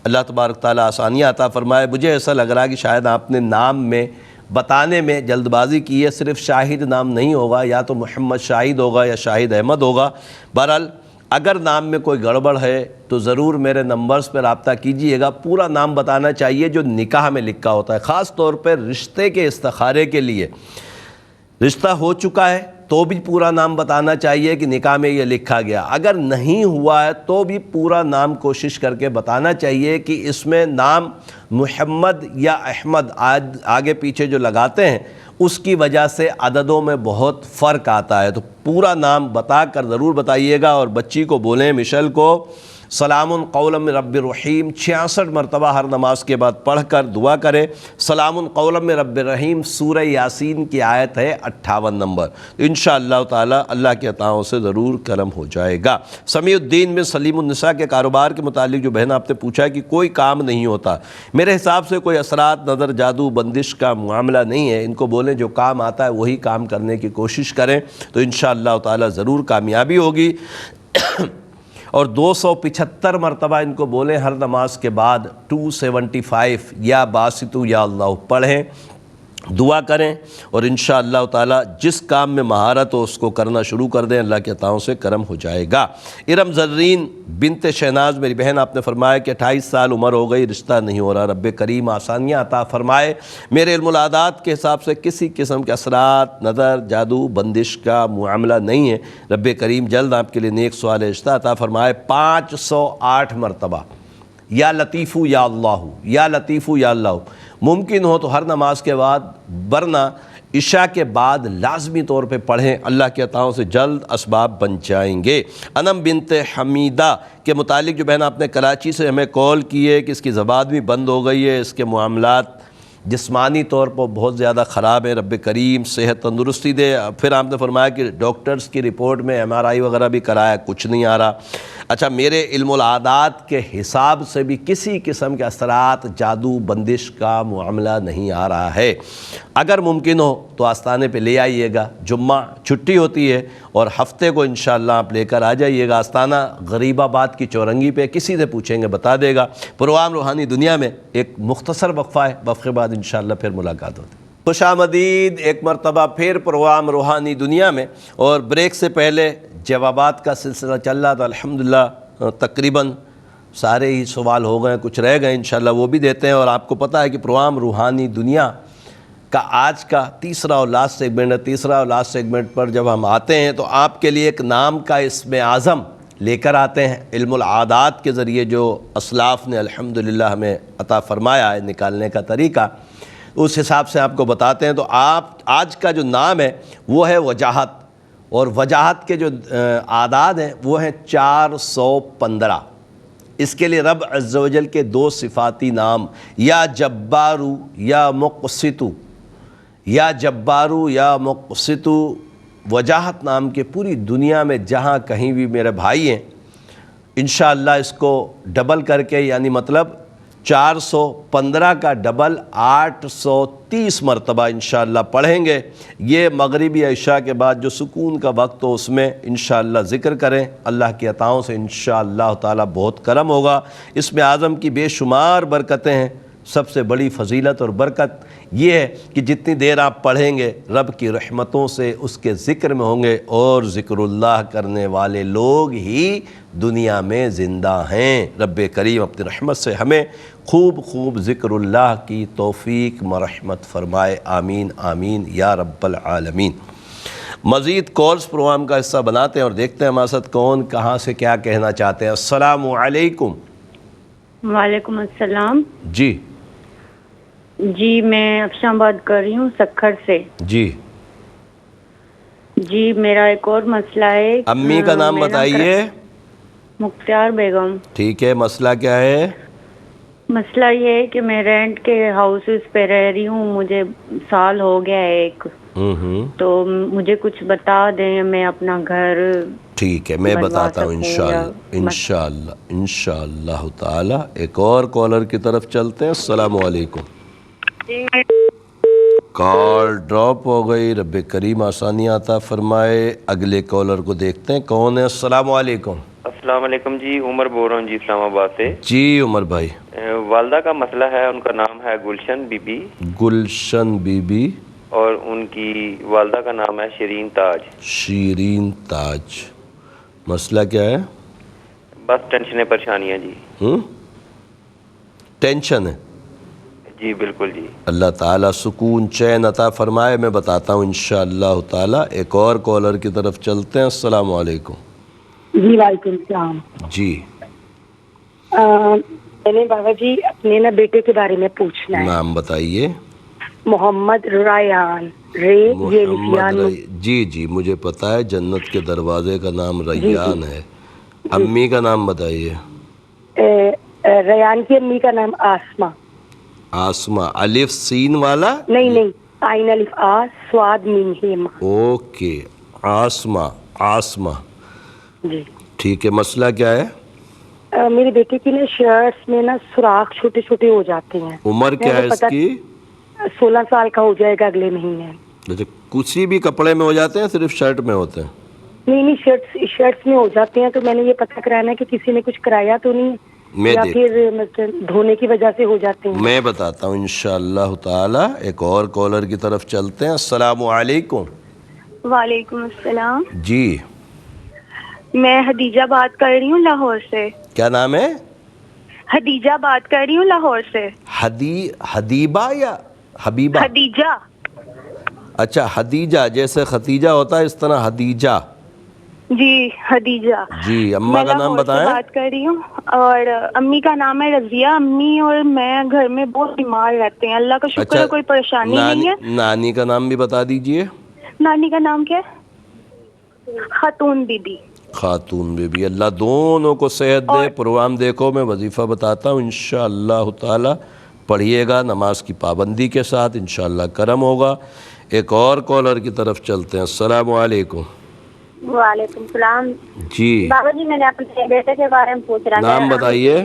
Speaker 1: اللہ تبارک تعالیٰ آسانیاں عطا فرمائے. مجھے ایسا لگ رہا ہے کہ شاید آپ نے نام میں بتانے میں جلد بازی کی ہے. صرف شاہد نام نہیں ہوگا, یا تو محمد شاہد ہوگا یا شاہد احمد ہوگا. بہرحال اگر نام میں کوئی گڑبڑ ہے تو ضرور میرے نمبرز پہ رابطہ کیجئے گا. پورا نام بتانا چاہیے جو نکاح میں لکھا ہوتا ہے, خاص طور پہ رشتے کے استخارے کے لیے. رشتہ ہو چکا ہے تو بھی پورا نام بتانا چاہیے کہ نکاح میں یہ لکھا گیا. اگر نہیں ہوا ہے تو بھی پورا نام کوشش کر کے بتانا چاہیے کہ اس میں نام محمد یا احمد آگے پیچھے جو لگاتے ہیں اس کی وجہ سے عددوں میں بہت فرق آتا ہے. تو پورا نام بتا کر ضرور بتائیے گا. اور بچی کو بولیں مشل کو سلام قولا من رب الرحیم 66 مرتبہ ہر نماز کے بعد پڑھ کر دعا کرے. سلام قولا من رب الرحیم سورہ یاسین کی آیت ہے 58 نمبر. انشاءاللہ تعالی اللہ کے عطاؤں سے ضرور کرم ہو جائے گا. سمیع الدین بن سلیم النساء کے کاروبار کے متعلق جو بہن آپ نے پوچھا ہے کہ کوئی کام نہیں ہوتا, میرے حساب سے کوئی اثرات, نظر, جادو, بندش کا معاملہ نہیں ہے. ان کو بولیں جو کام آتا ہے وہی کام کرنے کی کوشش کریں تو انشاءاللہ تعالی ضرور کامیابی ہوگی. اور 275 مرتبہ ان کو بولیں ہر نماز کے بعد 275 یا باسطو یا اللہ پڑھیں، دعا کریں، اور انشاءاللہ تعالی جس کام میں مہارت ہو اس کو کرنا شروع کر دیں، اللہ کے عطاؤں سے کرم ہو جائے گا۔ ارم زرین بنت شہناز میری بہن، آپ نے فرمایا کہ 28 سال عمر ہو گئی، رشتہ نہیں ہو رہا، رب کریم آسانیاں عطا فرمائے۔ میرے علم العادات کے حساب سے کسی قسم کے اثرات، نظر، جادو، بندش کا معاملہ نہیں ہے، رب کریم جلد آپ کے لیے نیک سوال رشتہ عطا فرمائے۔ 508 مرتبہ یا لطیفو یا اللہ، یا لطیفو یا اللہ، ممکن ہو تو ہر نماز کے بعد، ورنہ عشاء کے بعد لازمی طور پہ پڑھیں، اللہ کے عطاؤں سے جلد اسباب بن جائیں گے۔ انم بنت حمیدہ کے متعلق جو بہن آپ نے کراچی سے ہمیں کال کی ہے کہ اس کی زبان بھی بند ہو گئی ہے، اس کے معاملات جسمانی طور پر بہت زیادہ خراب ہے، رب کریم صحت تندرستی دے۔ پھر آپ نے فرمایا کہ ڈاکٹرز کی رپورٹ میں MRI وغیرہ بھی کرایا، کچھ نہیں آ رہا۔ اچھا، میرے علم العادات کے حساب سے بھی کسی قسم کے اثرات، جادو، بندش کا معاملہ نہیں آ رہا ہے۔ اگر ممکن ہو تو آستانے پہ لے آئیے گا، جمعہ چھٹی ہوتی ہے، اور ہفتے کو انشاءاللہ آپ لے کر آ جائیے گا آستانہ غریب آباد کی چورنگی پہ، کسی سے پوچھیں گے بتا دے گا۔ پروگرام روحانی دنیا میں ایک مختصر وقفہ ہے، وقفے بعد انشاءاللہ پھر ملاقات ہوتی ہے۔ خوش آمدید ایک مرتبہ پھر پروگرام روحانی دنیا میں، اور بریک سے پہلے جوابات کا سلسلہ چل رہا تھا، الحمدللہ تقریباً سارے ہی سوال ہو گئے، کچھ رہ گئے، انشاءاللہ وہ بھی دیتے ہیں۔ اور آپ کو پتہ ہے کہ پروگرام روحانی دنیا کا آج کا تیسرا اور لاسٹ سیگمنٹ ہے۔ تیسرا اور لاسٹ سیگمنٹ پر جب ہم آتے ہیں تو آپ کے لیے ایک نام کا اسم اعظم لے کر آتے ہیں، علم العادات کے ذریعے جو اسلاف نے الحمدللہ ہمیں عطا فرمایا ہے نکالنے کا طریقہ، اس حساب سے آپ کو بتاتے ہیں۔ تو آپ آج کا جو نام ہے وہ ہے وجاہت، اور وجاہت کے جو اعداد ہیں وہ ہیں 415۔ اس کے لیے رب عز و جل کے 2 صفاتی نام، یا جبارو یا مقسطو، یا جبارو یا مقسطو، وجاہت نام کے پوری دنیا میں جہاں کہیں بھی میرے بھائی ہیں، انشاءاللہ اس کو ڈبل کر کے، یعنی مطلب 415 کا ڈبل 830 مرتبہ انشاءاللہ پڑھیں گے۔ یہ مغربی عشاء کے بعد جو سکون کا وقت ہو اس میں انشاءاللہ ذکر کریں، اللہ کی عطاؤں سے انشاءاللہ تعالی بہت کرم ہوگا۔ اس میں اعظم کی بے شمار برکتیں ہیں۔ سب سے بڑی فضیلت اور برکت یہ ہے کہ جتنی دیر آپ پڑھیں گے رب کی رحمتوں سے اس کے ذکر میں ہوں گے، اور ذکر اللہ کرنے والے لوگ ہی دنیا میں زندہ ہیں۔ رب کریم اپنی رحمت سے ہمیں خوب خوب ذکر اللہ کی توفیق مرحمت فرمائے، آمین آمین یا رب العالمین۔ مزید کالز پروگرام کا حصہ بناتے ہیں اور دیکھتے ہیں ہمارے ساتھ کون کہاں سے کیا کہنا چاہتے ہیں۔ السلام علیکم۔
Speaker 8: وعلیکم السلام۔
Speaker 1: جی
Speaker 8: میں افشاں بات کر رہی ہوں سکھر سے۔ جی میرا ایک اور مسئلہ ہے۔
Speaker 1: امی کا نام بتائیے۔
Speaker 8: مختار بیگم۔
Speaker 1: ٹھیک ہے، مسئلہ کیا ہے؟
Speaker 8: مسئلہ یہ ہے کہ میں رینٹ کے ہاؤسز پہ رہ رہی ہوں، مجھے سال ہو گیا ہے ایک، تو مجھے کچھ بتا دیں، میں اپنا گھر۔
Speaker 1: ٹھیک ہے، میں بتاتا ہوں انشاءاللہ تعالی۔ ایک اور کالر کی طرف چلتے ہیں۔ السلام علیکم۔ کال ڈراپ ہو گئی، رب کریم آسانی عطا فرمائے۔ اگلے کالر کو دیکھتے ہیں کون ہے۔ السلام علیکم۔
Speaker 7: السلام علیکم جی، عمر بول رہا ہوں جی اسلام آباد سے۔
Speaker 1: جی عمر بھائی۔
Speaker 7: والدہ کا مسئلہ ہے، ان کا نام ہے گلشن بی بی۔
Speaker 1: گلشن بی بی۔
Speaker 7: اور ان کی والدہ کا نام ہے شیرین تاج۔
Speaker 1: شیرین تاج۔ مسئلہ کیا ہے؟
Speaker 7: بس ٹینشنیں پریشانیاں جی۔
Speaker 1: ٹینشن ہے؟
Speaker 7: جی بالکل جی۔
Speaker 1: اللہ تعالیٰ سکون چین عطا فرمائے، میں بتاتا ہوں انشاءاللہ تعالیٰ۔ ایک اور کالر کی طرف چلتے ہیں۔ السلام علیکم۔
Speaker 9: جی وعلیکم السلام۔
Speaker 1: جی
Speaker 9: میں نے بابا جی اپنے نا بیٹے کے بارے میں پوچھنا ہے۔
Speaker 1: نام بتائیے۔
Speaker 9: محمد ریان۔
Speaker 1: جی مجھے پتا ہے، جنت کے دروازے کا نام ریان ہے۔ امی کا نام بتائیے۔
Speaker 9: ریان کی امی کا نام آسما۔
Speaker 1: آسما، الف سین والا؟
Speaker 9: نہیں، عین الف آ سواد میم ہیم۔
Speaker 1: اوکے، آسما
Speaker 9: جی
Speaker 1: ٹھیک ہے۔ مسئلہ کیا ہے؟
Speaker 9: میرے بیٹے کی نا شرٹس میں نا سوراخ چھوٹے چھوٹے ہو جاتے ہیں۔
Speaker 1: عمر کیا ہے اس کی؟
Speaker 9: 16 سال کا ہو جائے گا اگلے مہینے۔
Speaker 1: اچھا، کسی بھی کپڑے میں ہو جاتے ہیں صرف شرٹ میں ہوتے ہیں؟
Speaker 9: نہیں شرٹس میں ہو جاتے ہیں، تو میں نے یہ پتہ کرانا ہے کہ کسی نے کچھ کرایا تو نہیں یا پھر مطلب دھونے کی وجہ سے ہو جاتے ہیں.
Speaker 1: میں بتاتا ہوں انشاءاللہ تعالی. ایک اور کالر کی طرف چلتے ہیں. السلام علیکم.
Speaker 10: وعلیکم السلام.
Speaker 1: جی
Speaker 10: میں حدیجہ بات کر رہی ہوں لاہور سے.
Speaker 1: کیا نام ہے؟
Speaker 10: حدیجہ بات کر رہی ہوں لاہور سے.
Speaker 1: حدیبہ یا حبیبہ؟
Speaker 10: حدیجہ.
Speaker 1: اچھا حدیجہ، جیسے ختیجہ ہوتا ہے اس طرح حدیجہ.
Speaker 10: جی حدیجہ.
Speaker 1: جی اماں کا نام بتائیں.
Speaker 10: میں بات کر رہی ہوں اور امی کا نام ہے رضیہ. امی اور میں گھر میں بہت بیمار رہتے ہیں. اللہ کا شکر ہے کوئی پریشانی نہیں ہے.
Speaker 1: نانی کا نام بھی بتا دیجئے.
Speaker 10: نانی کا نام کیا ہے؟ خاتون بی بی.
Speaker 1: خاتون بی بی. اللہ دونوں کو صحت دے. پروگرام دیکھو، میں وظیفہ بتاتا ہوں انشاءاللہ تعالی. پڑھیے گا نماز کی پابندی کے ساتھ، انشاءاللہ کرم ہوگا. ایک اور کالر کی طرف چلتے ہیں. السلام علیکم.
Speaker 5: وعلیکم السلام.
Speaker 1: جی
Speaker 5: بابا جی میں نے اپنے بیٹے کے بارے میں پوچھ رہا.
Speaker 1: نام بتائیے.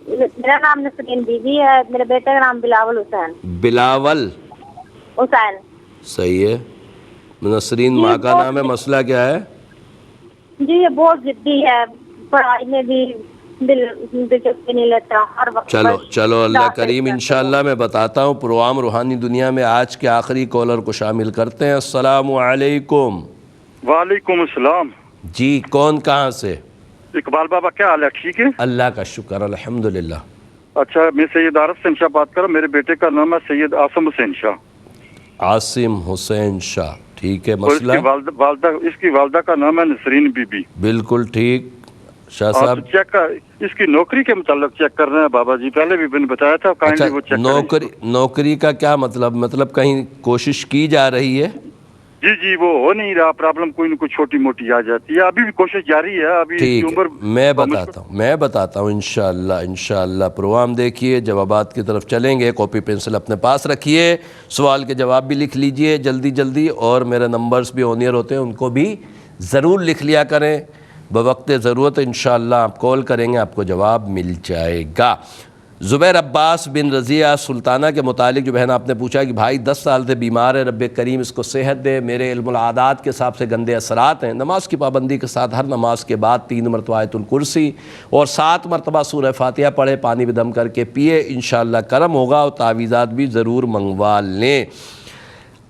Speaker 5: میرا نام نسرین بی بی ہے. میرے بیٹے کا نام بلاول حسین.
Speaker 1: بلاول
Speaker 5: حسین.
Speaker 1: صحیح ہے. نسرین ماں کا نام ہے. مسئلہ کیا ہے؟
Speaker 5: جی یہ بہت ضدی ہے، پڑھائی میں بھی دلچسپی نہیں لیتا ہر وقت.
Speaker 1: چلو اللہ کریم انشاءاللہ میں بتاتا ہوں. پروگرام روحانی دنیا میں آج کے آخری کالر کو شامل کرتے ہیں. السلام علیکم.
Speaker 6: وعلیکم السلام.
Speaker 1: جی کون کہاں سے؟
Speaker 6: اقبال بابا کیا حال ہے؟ ٹھیک ہے
Speaker 1: اللہ کا شکر الحمدللہ.
Speaker 6: اچھا میں سید عارف حسین شاہ بات کر رہا ہوں. میرے بیٹے کا نام ہے سید عاصم حسین شاہ.
Speaker 1: عاصم حسین شاہ. ٹھیک ہے. مسئلہ
Speaker 6: اس کی والدہ کا نام ہے نسرین بی بی.
Speaker 1: بالکل ٹھیک. شاہ صاحب
Speaker 6: چیک اس کی نوکری کے متعلق چیک کر رہے ہیں بابا جی. پہلے بھی میں نے بتایا تھا.
Speaker 1: اچھا نوکری کا کیا مطلب کہیں کوشش کی جا رہی ہے؟
Speaker 6: جی وہ ہو نہیں رہا. پرابلم کوئی نہ کوئی چھوٹی موٹی آ جاتی ہے. ابھی بھی کوشش جاری ہے. ابھی
Speaker 1: ٹھیک ہے. میں بتاتا ہوں انشاءاللہ پروگرام دیکھیے. جوابات کی طرف چلیں گے. کاپی پینسل اپنے پاس رکھیے. سوال کے جواب بھی لکھ لیجئے جلدی. اور میرے نمبرز بھی آن ایئر ہوتے ہیں، ان کو بھی ضرور لکھ لیا کریں. بوقت ضرورت انشاءاللہ آپ کال کریں گے، آپ کو جواب مل جائے گا. زبیر عباس بن رضیہ سلطانہ کے متعلق جو بہن آپ نے پوچھا کہ بھائی 10 سال سے بیمار ہے، رب کریم اس کو صحت دے. میرے علم العادات کے حساب سے گندے اثرات ہیں. نماز کی پابندی کے ساتھ ہر نماز کے بعد 3 مرتبہ آیت الکرسی اور 7 مرتبہ سورہ فاتحہ پڑھے. پانی میں دم کر کے پیے، انشاءاللہ کرم ہوگا. اور تعویذات بھی ضرور منگوا لیں.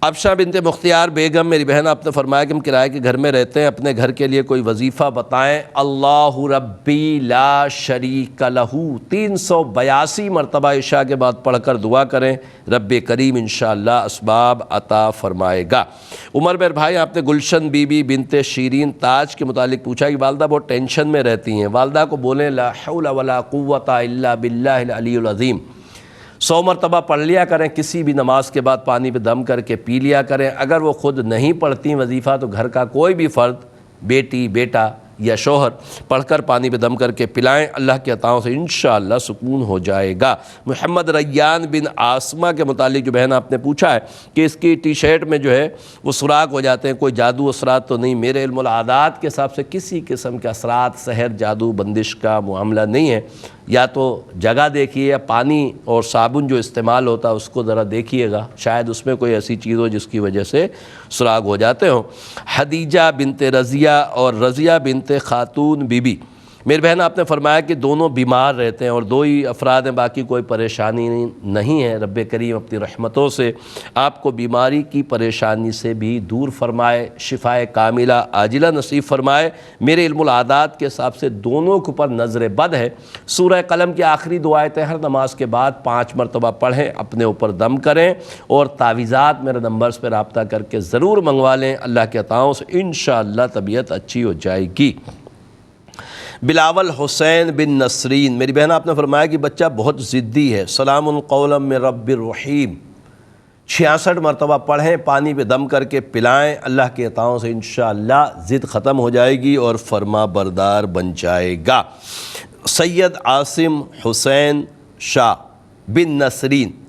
Speaker 1: ابشا بنت مختیار بیگم میری بہن آپ نے فرمایا کہ ہم کرائے کے گھر میں رہتے ہیں، اپنے گھر کے لیے کوئی وظیفہ بتائیں. اللہ ربی لا شریک لہ 382 مرتبہ عشاء کے بعد پڑھ کر دعا کریں. رب کریم انشاءاللہ اسباب عطا فرمائے گا. عمر میر بھائی آپ نے گلشن بی بی بنت شیرین تاج کے متعلق پوچھا کہ والدہ بہت ٹینشن میں رہتی ہیں. والدہ کو بولیں لا حول ولا قوت الا باللہ العلی العظیم 100 مرتبہ پڑھ لیا کریں. کسی بھی نماز کے بعد پانی پہ دم کر کے پی لیا کریں. اگر وہ خود نہیں پڑھتی وظیفہ تو گھر کا کوئی بھی فرد، بیٹی، بیٹا یا شوہر پڑھ کر پانی پہ دم کر کے پلائیں. اللہ کے عطاؤں سے انشاءاللہ سکون ہو جائے گا. محمد ریان بن عاصمہ کے متعلق جو بہن آپ نے پوچھا ہے کہ اس کی ٹی شرٹ میں جو ہے وہ سراخ ہو جاتے ہیں، کوئی جادو اثرات تو نہیں؟ میرے علم العادات کے حساب سے کسی قسم کے اثرات، سحر، جادو، بندش کا معاملہ نہیں ہے. یا تو جگہ دیکھیے یا پانی اور صابن جو استعمال ہوتا ہے اس کو ذرا دیکھیے گا، شاید اس میں کوئی ایسی چیز ہو جس کی وجہ سے سراغ ہو جاتے ہوں. حدیجہ بنت رضیہ اور رضیہ بنت خاتون بی بی میری بہن آپ نے فرمایا کہ دونوں بیمار رہتے ہیں اور 2 ہی افراد ہیں، باقی کوئی پریشانی نہیں ہے. رب کریم اپنی رحمتوں سے آپ کو بیماری کی پریشانی سے بھی دور فرمائے، شفائے کاملہ عاجلہ نصیب فرمائے. میرے علم العادات کے حساب سے دونوں کے اوپر نظر بد ہے. سورہ قلم کی آخری 2 آیتیں ہر نماز کے بعد 5 مرتبہ پڑھیں، اپنے اوپر دم کریں اور تعویذات میرے نمبرز پہ رابطہ کر کے ضرور منگوا لیں. اللہ کے عطاؤں سے انشاءاللہ طبیعت اچھی ہو جائے گی. بلاول حسین بن نسرین میری بہن آپ نے فرمایا کہ بچہ بہت ضدی ہے. سلام قولا من رب الرحیم 66 مرتبہ پڑھیں، پانی پہ دم کر کے پلائیں. اللہ کے عطاؤں سے انشاءاللہ ضد ختم ہو جائے گی اور فرما بردار بن جائے گا. سید عاصم حسین شاہ بن نسرین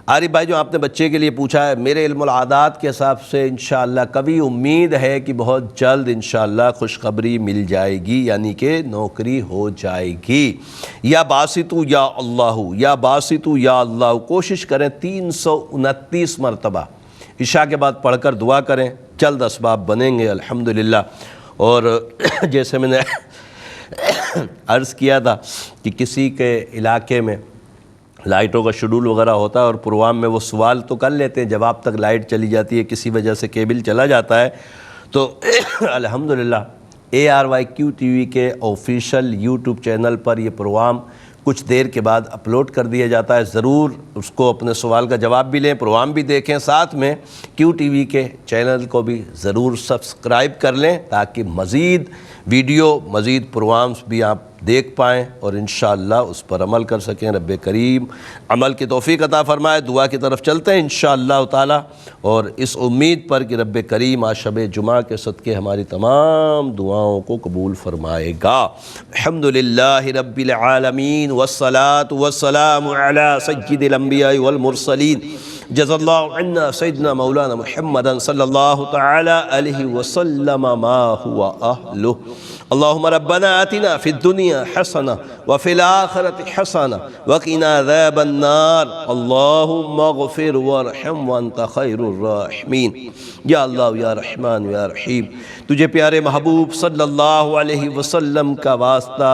Speaker 1: عارف بھائی جو آپ نے بچے کے لیے پوچھا ہے، میرے علم العادات کے حساب سے انشاءاللہ کبھی امید ہے کہ بہت جلد انشاءاللہ خوشخبری مل جائے گی، یعنی کہ نوکری ہو جائے گی. یا باسطو یا اللہ، یا باسطو یا اللہ کوشش کریں 329 مرتبہ عشاء کے بعد پڑھ کر دعا کریں. چند اسباب بنیں گے الحمدللہ. اور جیسے میں نے عرض کیا تھا کہ کسی کے علاقے میں لائٹوں کا شیڈول وغیرہ ہوتا ہے اور پروگرام میں وہ سوال تو کر لیتے ہیں، جب آپ تک لائٹ چلی جاتی ہے، کسی وجہ سے کیبل چلا جاتا ہے، تو الحمدللہ ARYQ TV کے آفیشیل یوٹیوب چینل پر یہ پروگرام کچھ دیر کے بعد اپلوڈ کر دیا جاتا ہے. ضرور اس کو اپنے سوال کا جواب بھی لیں، پروگرام بھی دیکھیں، ساتھ میں QTV کے چینل کو بھی ضرور سبسکرائب کر لیں تاکہ مزید ویڈیو، مزید پروگرامز بھی آپ دیکھ پائیں اور انشاءاللہ اس پر عمل کر سکیں. رب کریم عمل کی توفیق عطا فرمائے. دعا کی طرف چلتے ہیں انشاءاللہ تعالی، اور اس امید پر کہ رب کریم آج شب جمعہ کے صدقے ہماری تمام دعاؤں کو قبول فرمائے گا. الحمدللہ رب العالمین والصلاة والسلام علی سید الانبیاء والمرسلین. جزا اللہ عنا سیدنا مولانا محمد صلی اللہ تعالی علیہ وسلم ما هو اہلہ. اللہم ربنا آتنا فی الدنیا حسنہ وفی الآخرۃ حسنہ وقنا عذاب النار. اللہم اغفر وارحم وانت خیر الراحمین. یا اللہ یا رحمان یا رحیم، تجھے پیارے محبوب صلی اللہ علیہ وسلم کا واسطہ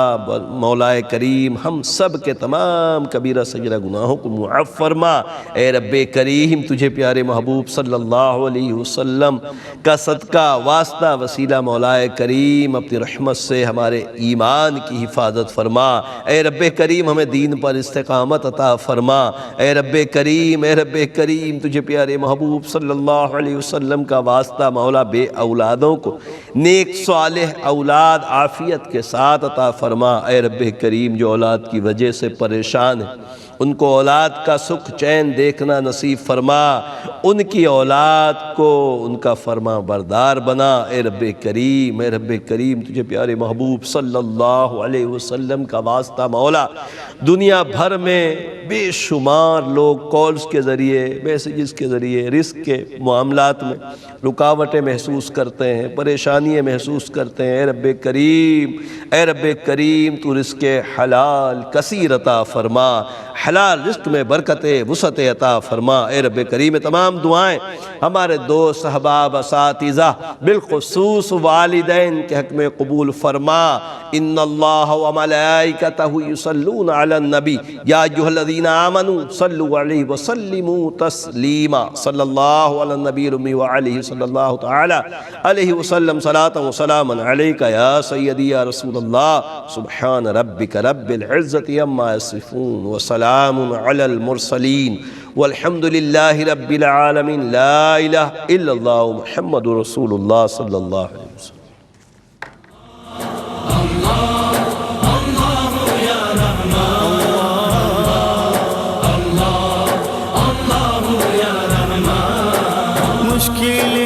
Speaker 1: مولا کریم ہم سب کے تمام کبیرہ صغیرہ گناہوں کو معاف فرما. اے رب کریم تجھے پیارے محبوب صلی اللہ علیہ وسلم کا صدقہ واسطہ وسیلہ مولا کریم اپنی رحمت سے ہمارے ایمان کی حفاظت فرما. اے رب کریم ہمیں دین پر استقامت عطا فرما. اے رب کریم تجھے پیارے محبوب صلی اللہ علیہ وسلم کا واسطہ مولا بے اولادوں کو نیک صالح اولاد عافیت کے ساتھ عطا فرما. اے رب کریم جو اولاد کی وجہ سے پریشان ہیں ان کو اولاد کا سکھ چین دیکھنا نصیب فرما. ان کی اولاد کو ان کا فرما بردار بنا. اے رب کریم تجھے پیارے محبوب صلی اللہ علیہ وسلم کا واسطہ مولا دنیا بھر میں بے شمار لوگ کالز کے ذریعے، میسیجز کے ذریعے رزق کے معاملات میں رکاوٹیں محسوس کرتے ہیں، پریشانیاں محسوس کرتے ہیں. اے رب کریم تو رزق حلال کثیر عطا فرما. حلال رزق میں برکت وسعت عطا فرما. اے رب کریم تمام دعائیں ہمارے دوست احباب اساتذہ بالخصوص والدین کے حق میں قبول فرما. ان اللہ وملائکتہ یصلون علی النبی یا ایھا الذین آمنوا صلوا علیہ وسلموا تسلیما. صلی اللہ علی النبی الامی وعلیہ صلی اللہ تعالی علیہ وسلم صلاۃ و سلاما علیک یا سیدی یا رسول اللہ. سبحان ربک رب العزت عما یصفون وسلام علی المرسلین والحمد للہ رب العالمین. لا الہ الا اللہ محمد رسول اللہ صلی اللہ علیہ وسلم.
Speaker 11: مشکل